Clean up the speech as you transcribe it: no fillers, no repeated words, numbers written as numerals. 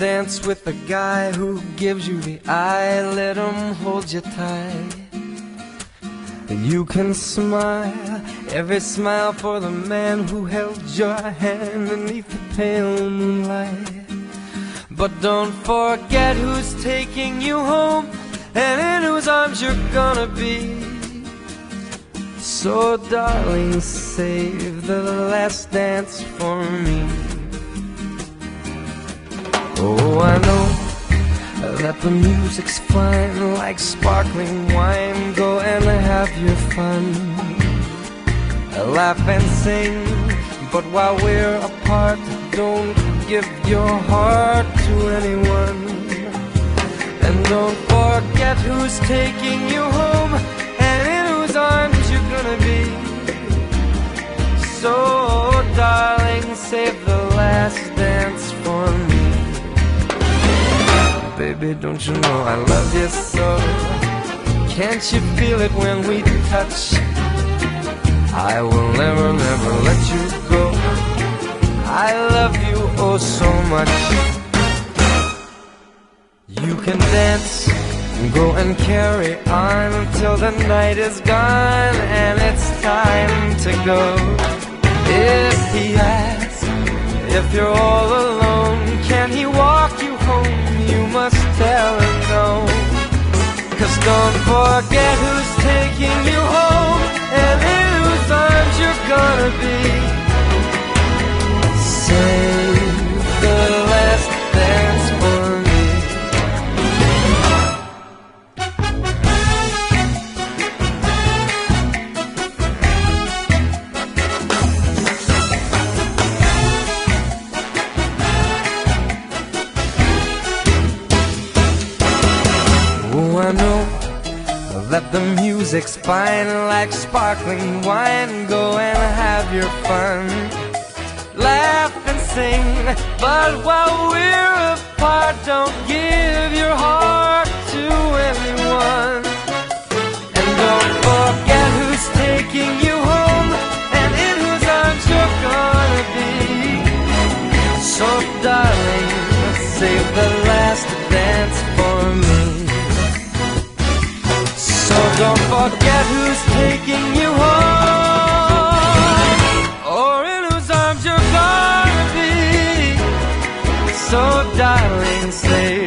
dance with the guy who gives you the eye. Let him hold you tight. You can smile, every smile for the man who held your hand beneath the pale moonlight. But don't forget who's taking you home and in whose arms you're gonna be. So darling, save the last dance for me. Oh, I know that the music's fine like sparkling wine. Go and have your fun, laugh and sing. But while we're apart, don't give your heart to anyone. And don't forget who's taking you home and in whose arms you're gonna be. So darling, save the last dance for me. Baby, don't you know I love you so? Can't you feel it when we touch? I will never, never let you go. I love you oh so much. You can dance, go and carry on till the night is gone and it's time to go. If he asks if you're all alone, can he walk you home? You must tell him no. 'Cause don't forget who's taking you home and in whose arms you're gonna be. Save the last dance for me. Oh, I know that the music's fine like sparkling wine. Go and have your fun, laugh and sing. But while we're apart, don't give your heart to anyone. And don't forget who's taking you home and in whose arms you're gonna be. So darling, save the last dance for me. So don't forget who's taking you home or in whose arms you're gonna be. So darling, say